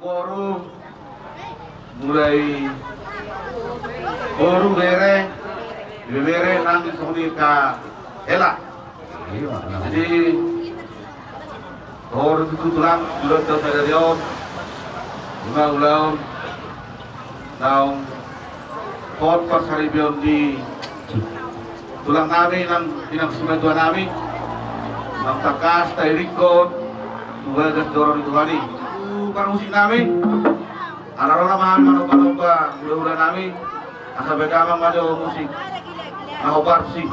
Forum mulai forum bere nanti suni ka elak. Jadi forum itu tulang bulan Februari ulang tahun pot pasaribion di tulang kami nang pinagsumentuhan namin ng takas tayo rikot tuwagas dorong itu kali musik namin anak-anak naman manok-manok ba ulah-ulah namin asa begamang mado musik nahobar musik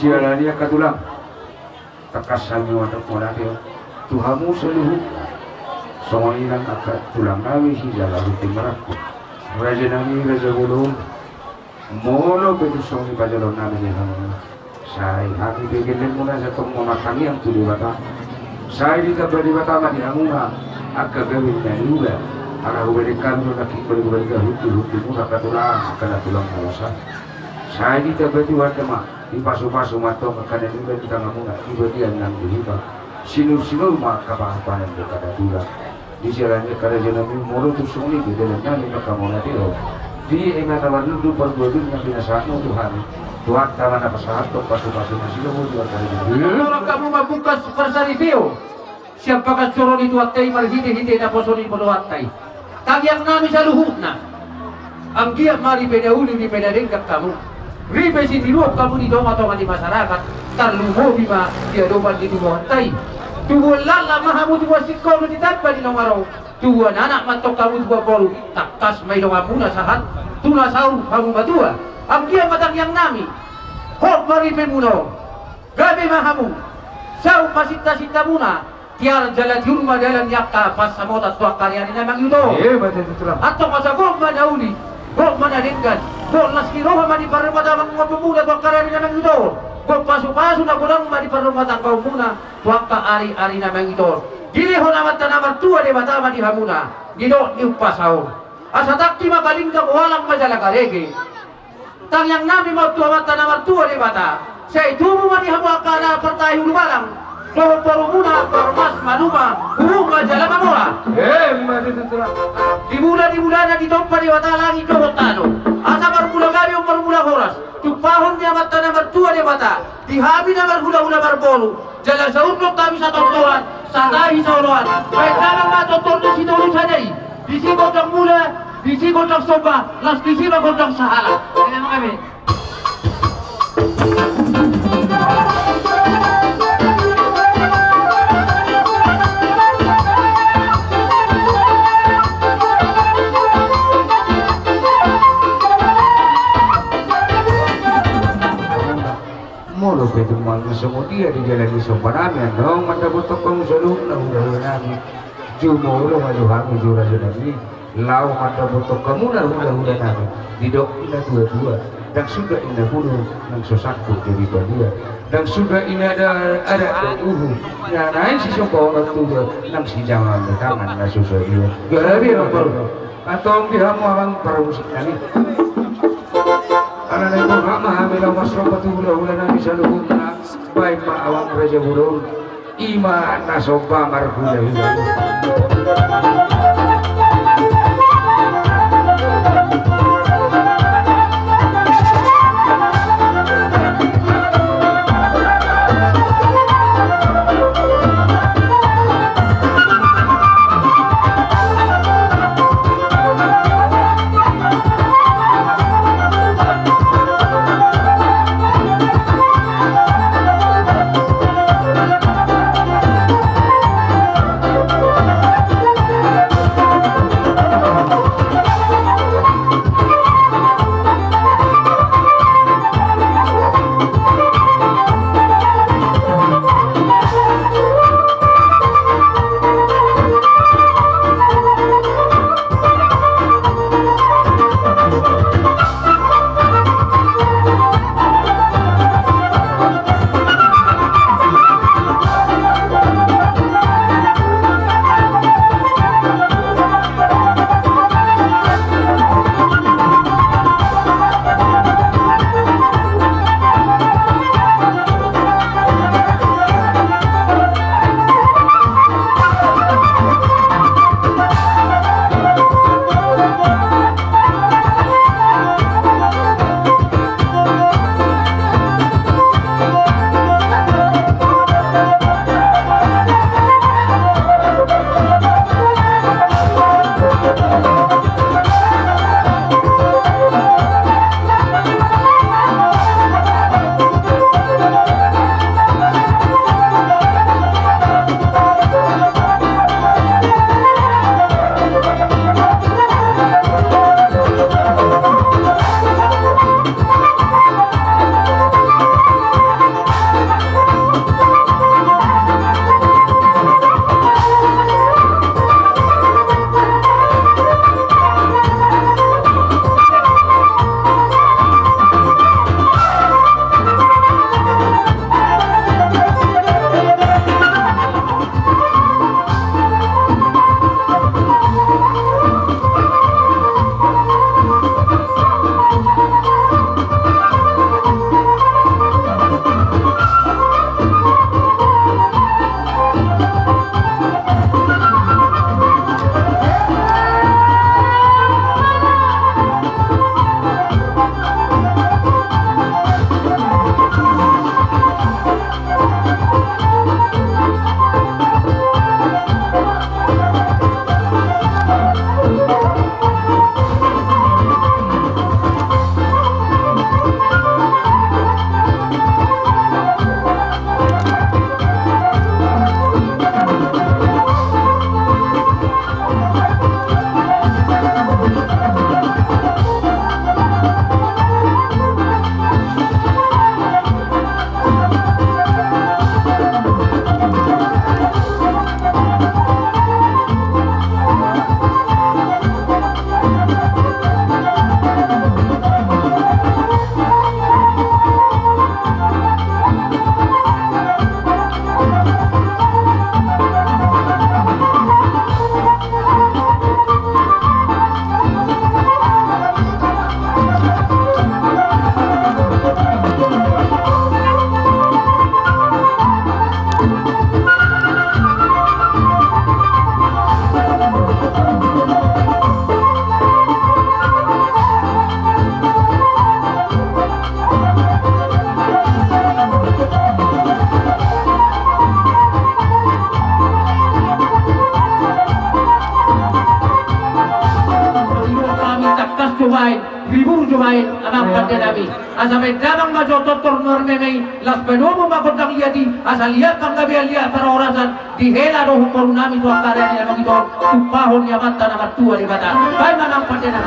Isialania katulang takasan ni watak molatio Tuhamu seluruh songoinan akan tulang nawi hijala rutin meraku raja nami raja bulung mono betul ni pajalon nami ni hamu saya hati begini muna satu monatani yang tujuh bata saya di tempat di bata mati hamu akan gawin dan juga akan berikan nak ikut berikan hutu muna katulang akan tulang masa saya di tempat di bata di pasu-pasu matong akan juga kita ngamuna ibadian nang dihiba sinur-sinur mak kapahapan yang berkada dula di jalannya kada jenami moro tu suni di dalamnya ni maka monatio di ematawan dulu perbuatan yang binasaan Tuhan Tuhan taman apa saat tu pasu-pasu masih mau jual kali orang kamu membuka persarifio siapakah suruh itu atai marhiti-hiti na posoni podoatai tagiang nami saluhutna ang dia mari pedauli di pedadengkap kamu ribe si tirup kamu di donga-donga di masyarakat tarluho bima dia doban di tubuhan tay tubuhan lala mahamu tubuhan sikolo di tanpa di nongaraw tubuhan anak matok kamu tubuhan bolu takas may donga muna sahat tuna saur kamu batua ang dia matang yang nami hok maripe muno gabi mahamu sau pasita-sita muna tiar jalan yurma dalam yakta pas samota tuak karyani namang yudo betul atau masa gok madauli gok manadinggan gok naskiroha mani paremata mga pemuda tuak karyani namang yudo gok pasu-pasu na gulang mani paremata kau muna tuak ka ari-ari namang yudo diliho naman tanamar tua de batama di hamuna gido di upasaw asa takti makalingka walang majala karege tang yang nami mau tua mata namar tua de bata say tumu mani hamu akala pertayu lubalang Poro muna permas manuma huma jala mamora betul di bulan na di tompa di watalangi dobotano asa marmula gari o marmula horas tupahon dia mata na martua de bata di habi na marhula-hula marbolu jala sa utlok kami sa totoran sa tahi sa uluan may tanang matotor na si Tolo Sanay di si Godang Mula di si Godang Soba las di si Godang Sahala kaya mga kami molo betul mal semua dia di jalan di Sompanami dong mata botok kamu selalu udah nami jumo lo malu kami jura jadi lau mata botok kamu udah nami di dok ina dua dan sudah indah bulu nang sosakku jadi dia dan sudah ini ada ya naik si sokong itu nang si jangan tangan nggak susah dia gak ada atau dia mau orang permusik kali karena itu ramah bilang masrobat itu ulah nabi saluhum baik ma awang raja burung iman nasoba marhulah ribur jumain amang pandemi asa medamang majotot tornor memei las penomo makotang liati asa lihat kang gabi lihat para orasan di hela do hukum nami tu akara ni bagi to tupahon ya mata na tua di bata bai manang pandemi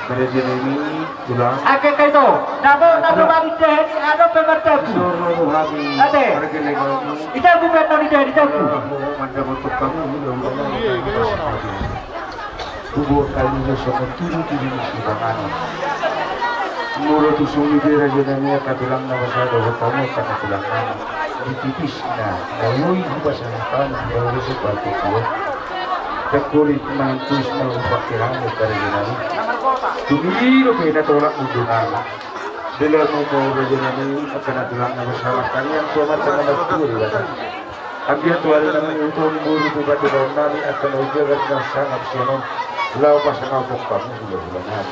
Kerajaan ini tulang Ake kaito, nabo bagi deh, ada pemertaku. Soro Rohani Ate. Pergelengan Ita bukan tadi deh, itaku. Manda untuk kamu tubuh kalinya sama turu-turu di bangan. Menurut usuli kerajaan katulang nama saya kamu kata tulang nama ditipis na lalu ibu bahasa nakan baru sepatu kuat terkulit mantus na upakiran kerajaan tumiro pena tolak mundunan bila mo kerajaan ini akan tulang nama saya kalian tua mata nama tua di badan Ambil tuan nama itu buru tu batu daun nami akan ujaran dan sangat sianon lau pasangan kamu sudah bulan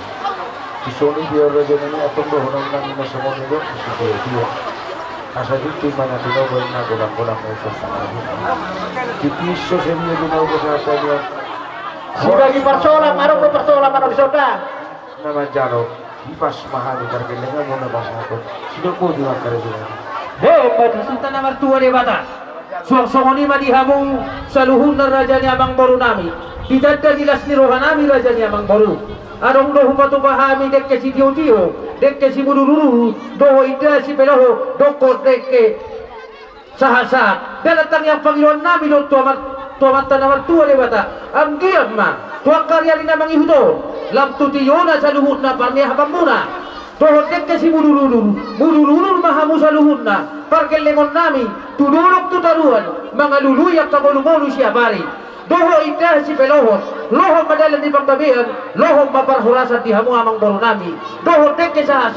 Sisoni biar raja ini atau bohong nang masa mau nego sudah dia. Asa itu mana tu boy na golang-golang itu sama dia. Jadi sosialnya tu mau bahasa dia. Sudah di persoalan, mana disoda. Nama jaro ipas mahal di pergelengan mau bahasa apa. Sudah kau juga kerja. Hebat. Sultan nomor 2 di bata. Suang-suangoni madihamu saluhun na raja ni abang baru nami. Didadda dilas ni rohanami raja ni abang baru. Arong dohu patu pahami dekke si tio-tio, dekke si bururu, doho ida si peloho, dokor dekke saha-saha. Dalatang yang Panginoon namin o tuamat tanawar tua lewata. Ang giyam ma, tuang karya ni namang ihuto, lam tutiyo na sa luhut na parniya habang muna. Doho dekke si bururu mahamu sa luhut na, parkelengon nami, tudulog tutaruan, mga luluyak kagulungolo siya bari. Doho indah si pelohon, lohong madalan di pagtabihan, lohong maparhurasan di hamu amang baru nami. Doho teke sahat,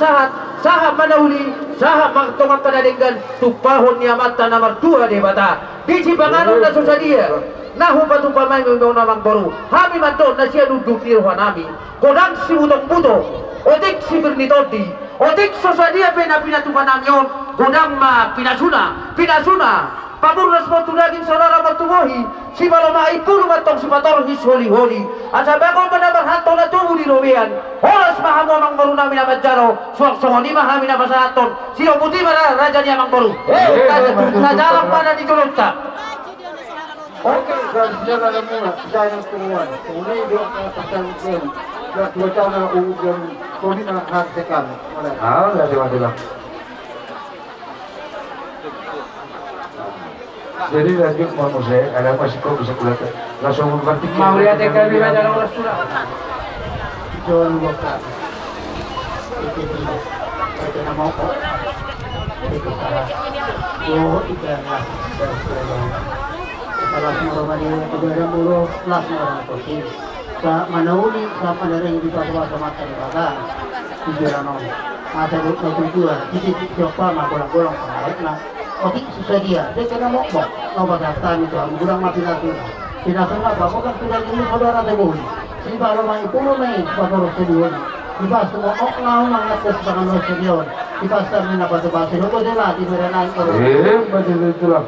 saha manahuli, saha magtungang panadinggan, tupahon niya mata na martua de bata. Di si panganon na susadia, nahu patupamay mo namang baru. Hami man doon na siya duduk ni rohan nami. Kodang si butong buto, otik si bernitodi, otik susadia pinatupan namin yun, kodang pinasuna. Pamurnas mo tunagin saudara matumohi si malamai puluh matong si patorhis holi-holi asa bako manabarhanto na tubo di robian oras mahamu amang baru namin na madjaro suwak-suwak mahami na pasahaton sino puti mara raja ni amang baru najalang pa na ditulog ta. Oke, sudah ada mula, sudah ada turuan. Kemudian dia pertanyaan, dua tahun na ujian, kodi na hartekan. Dah. Jadi lanjut mau saya ada masih kau bisa kulihat langsung berarti Mau lihat yang kami baca oras sudah. Jual buka. Itu nama apa? Itu salah. Oh, itu adalah salah satu dari negara mulu kelas orang kosin. Sa manauli sa pandarang di bawah sama talibaga. Tujuan masa dua. Jadi siapa magolang-golang sama Oke, susah dia kena mokmok. Kau berkata itu, kurang mati lagi. Pinasana apa? Bukan sudah ini saudara teguh. Si baru main puluh main, baru sedih. Iba semua oknau mengatas dengan sedih. Iba sermin apa tu bahasa? Lalu dia lah di mana naik kalau. Betul itulah.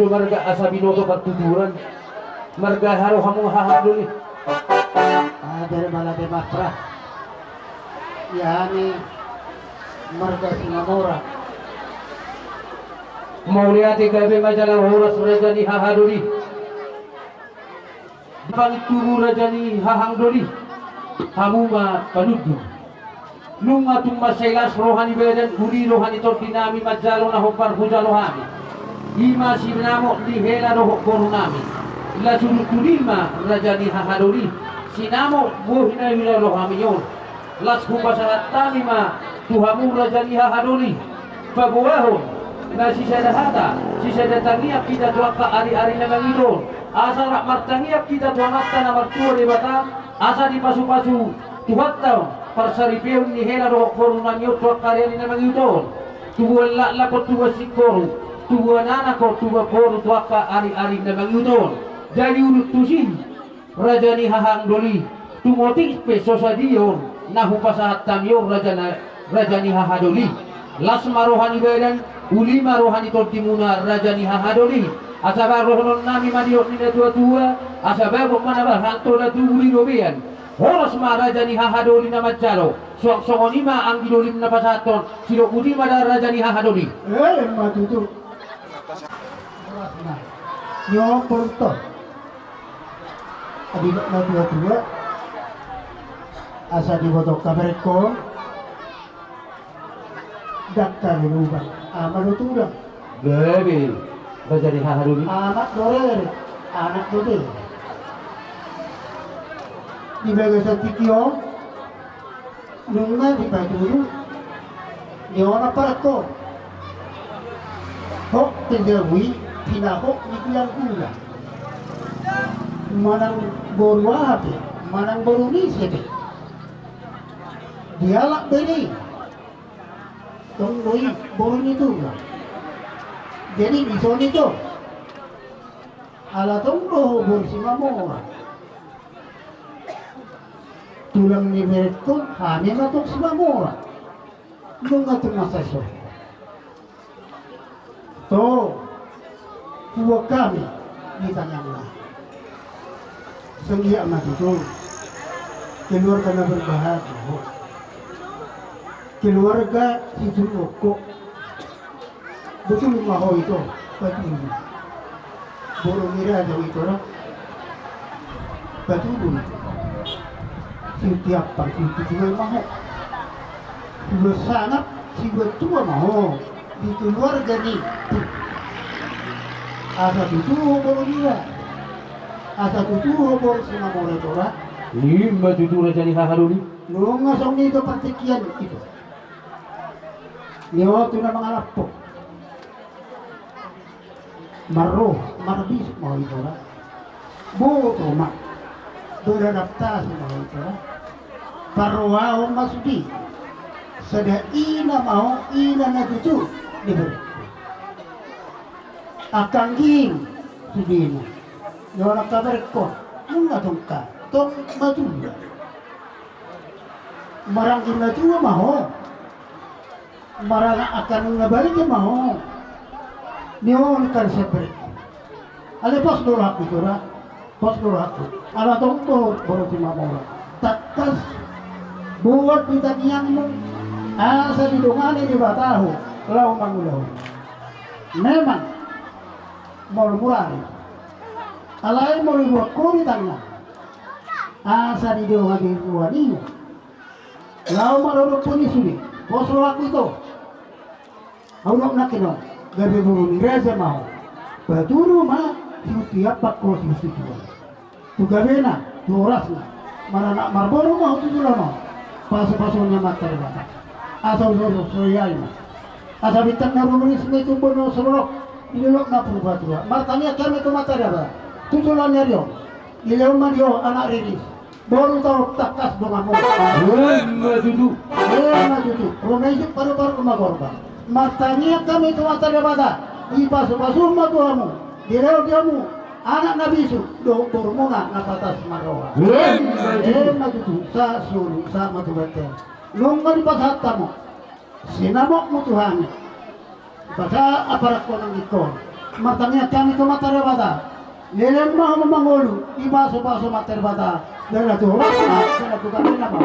marga asa binoto pagtuturan. Marga haro hamong hahaduli. Dari balade matra. Yani marga Singamora. Mauliati gabe majalah horas raja ni hahaduli. Palituru raja ni hahangdoli. Hamuma panudu. Nunga tumaselas rohani beden uli rohani tordinami majalo na hopar puja rohani. Ima sinamo di hela roh korunami. La sulutulima raja ni hahadoli. Sinamo buhina hila rohami yon. Las kupasarat tanima tuhamu raja ni hahadoli. Pabuahon na sisadahata sisadatangiyap kita tuaka ari-ari na langidon. Asa rak martangiyap kita tuamatta na martua di bata. Asa di pasu-pasu tuhattaw parsaripeon ni hela roh korunan yot tuaka ari na langidon. Tubuan lakot tuwa sikoru. Tubuan anako tuwa koru tuaka ari-ari na langidon. Jadi urut tusin raja ni hahangdoli. Tumotik peso sadiyon nahupasahat tamyon raja ni hahadoli. Lasma rohani badan ulima rohani tortimuna raja ni hahadoli. Asaba rohonon nami madiok ni tua-tua. Asaba bok manabah hanto na tuuli dobian. Horos ma raja ni hahadoli na majalo. Songonima ang gidolim na pasaton. Silo putih mada raja ni hahadoli. Matutu. Yo porto. Adilok na tua-tua. Asa dibotok kabaret ko. Daktar berubah. Amat turang. Gabe raja ni hahadoli. Anak dorer. Anak dorer. Di bagai setikio. Nunga di bajuru. Di orang parko. Hok tendewi. Pinahok di kulang kula. Manang boru ape. Manang boru ni sebe. Dialak beri. Tunggu boru itu lah. Jadi bison itu. Ala tunggu boru si mamora. Tulang ni beretko kami matok si mamora. Nung atung masa so. To, buat kami ditanyanglah. Senggi amat itu keluarga na berbahagia. Keluarga itu kok betul maho itu betul. Boro mira jauh itu lah. Betul. Setiap pagi itu juga maho. Sudah sangat si betul maho di keluarga ni. Asa itu boro mira. Asa itu boro sama boro itu lah. Lima tutu raja ni hahadoli. Nung asong nito partikian itu. Niyo tu na mga lapok. Maro, marbis mo ito na. Buto ma. Beradaptasi mo ito na. Parwao masudi. Sada ina mau, ina na tutu. Diberi. Akangging. Sudi mo. Niyo nakabar ko. Nung atong ka. Tong matunda. Marang ina tuwa maho. Marang akan ngabalik ke maho. Niyo kan sebre. Ale pos dorak itu ra. Pos dorak. Ala tongto baru si mamora. Takas buat ditanyang mo. Asa didungani di bataho. Lau mangulau. Memang murmurari. Alai mo liwat ko ditanya. Asa didungani ruaniyo. Lau marorok pun isuli. Pos dorak itu. Aunok na kino, gabi buru ni reza mau. Baturu ma, tiap pak ko si tuan. Tu gabi na, tu oras na. Maranak marboro mau tu tulano. Paso-pasonya mata rebata. Asal soyai ma. Asal bitang na rumuni semai tu bono sorok. Ilok na pun batua. Martanya kami tu mata rebata. Tutulannya rio. Ilok man rio anak riris. Baru tahu takas dengan mo. Lema duduk. Rumah itu paru-paru rumah korban. Matanya kami itu mata daripada di pasu-pasu matuamu direu-diamu anak nabi su do turmuna na patas maroa matutu sa suru sa matubate nunggal di pasatamu sinamok mo Tuhan basa aparat ko ng ikon matangnya kami itu materi bata. Nilai mah memangulu, iba so materi bata. Dan itu rasa, dan itu kami nama.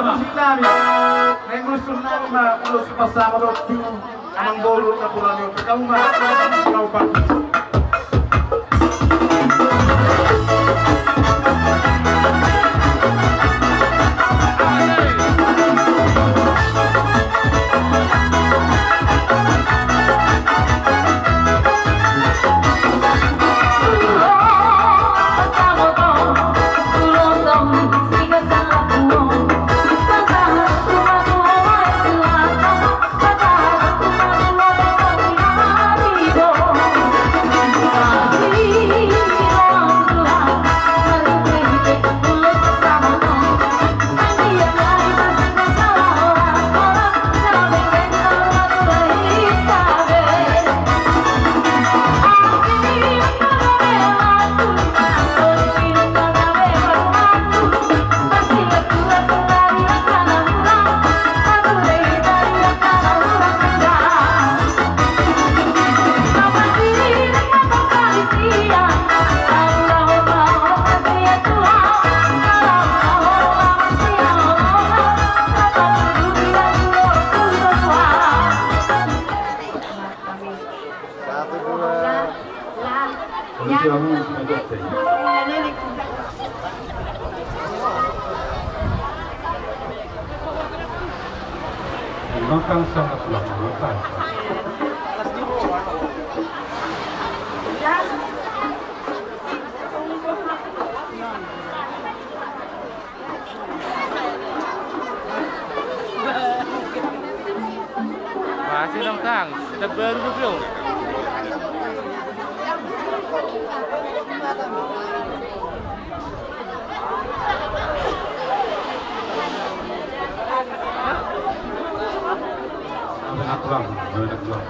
Musik namin. May gusto namin masama doon ang bolo na pulang yun. Kamu ikaw pa. Makan sangat lama makan. Masih dong Kang, kita baru belum. Natural, natural.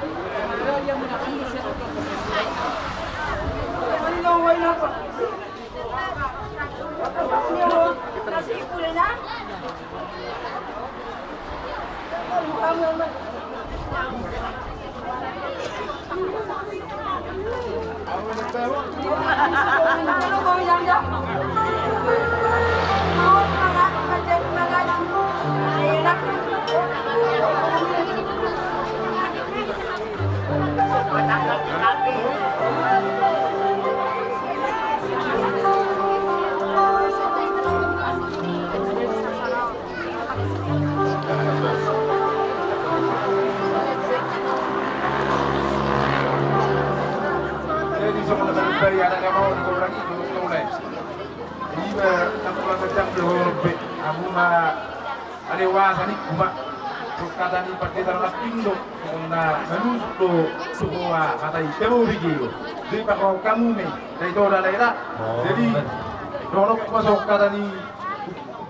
Kamu aliwasan ni kuma kata ni pakai tanah pindo na menusuk do semua kata itu begitu. Jadi kalau kamu nih dari dora daerah, jadi dorong masuk kata ni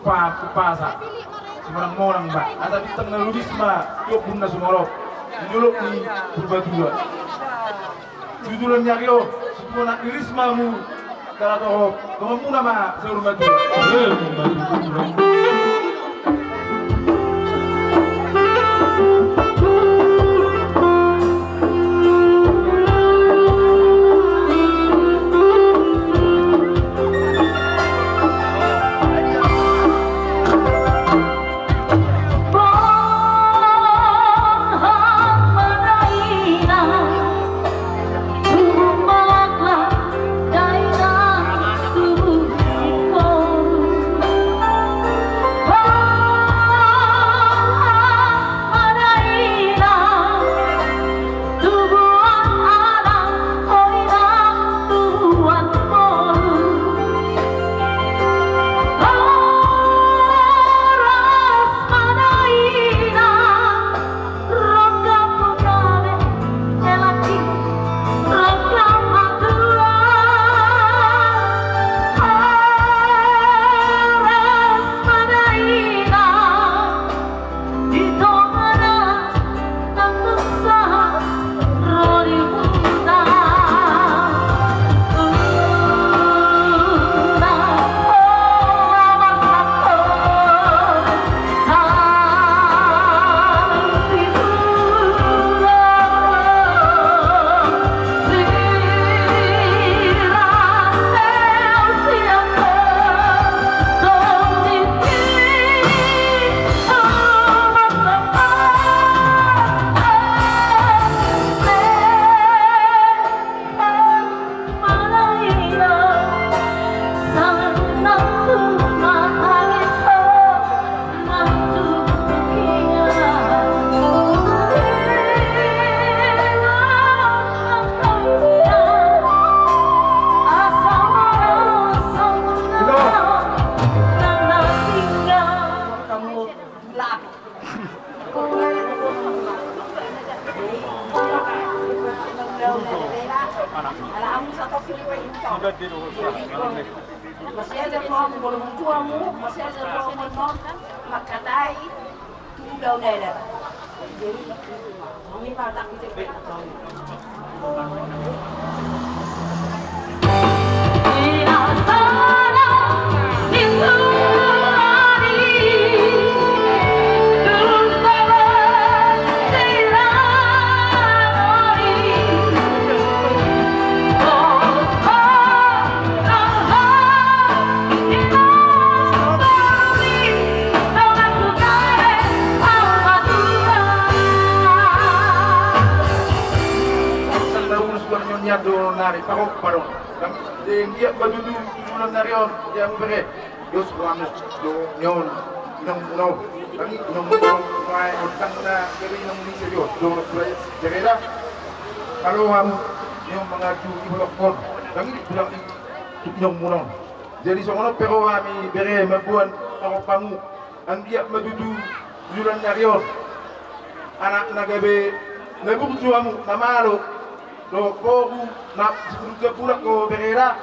kupasa. Semorang mbak, ada di tengah ludisma, yuk bunda sumorok, juluk ni berbadua. Jujulan nyakio, semua nak irismamu, kalau toh, kamu nama seluruh batu. Masih ada mau boleh tuamu, masih ada mau menor, makatai, tu daun ada. Jadi, kami patah kita betul. Do nari parok parok. Dia badudu tujuan narion dia bere. Dos kamu do nyon nong kami nong mai utang na kami nong ni serio do jadi dah kalau kamu yang mengaju di blokon kami bilang nong munong. Jadi soalnya pero kami bere membuat parok kamu dia badudu tujuan narion anak nagabe nebuk tuamu namalo do pogu na sebelum pulang ke Berera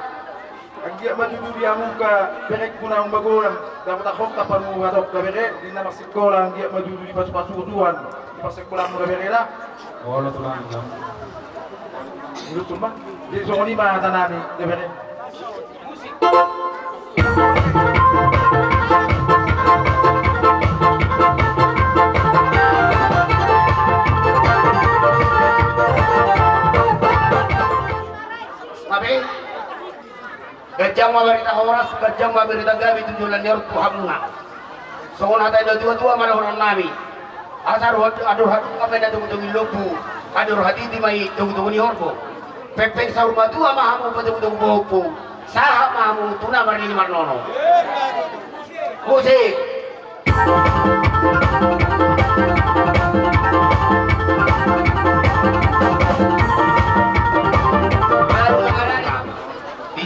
dia maju dia muka berek punang bagolan dapat aku kapan mau ngadok ke Berera di nama sekolah dia maju di pasu-pasu tuan di pas sekolah ke Berera oh lo tulang jam itu cuma di sini mah tanah ni ke Berera Gajang mabarita horas, gajang mabarita gabi tujulan yer tuhamna. Songon hatai da dua mana orang nami. Asar adur hatu kami na tunggu lobu, adur hati di mai tunggu ni horbo. Pepek saur madua mahamu tunggu bopu. Saha mahamu tuna marini marnono. Musik.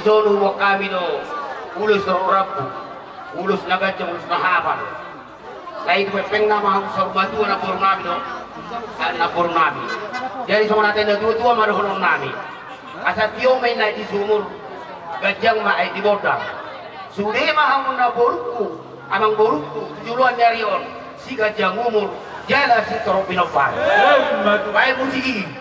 Sonu wakami no ulus rabu ulus na gajang ulus na hapan. Saya itu peng nama aku sorbatu na purnami do. Na purnami. Jadi sama natin na dua marohon nami. Asa tiyo may na di sumur gajang ma ay di bodang. Sudah mahamun na borukku, amang borukku juluan nyarion si gajang umur jala si toropinopar. Baik musiki.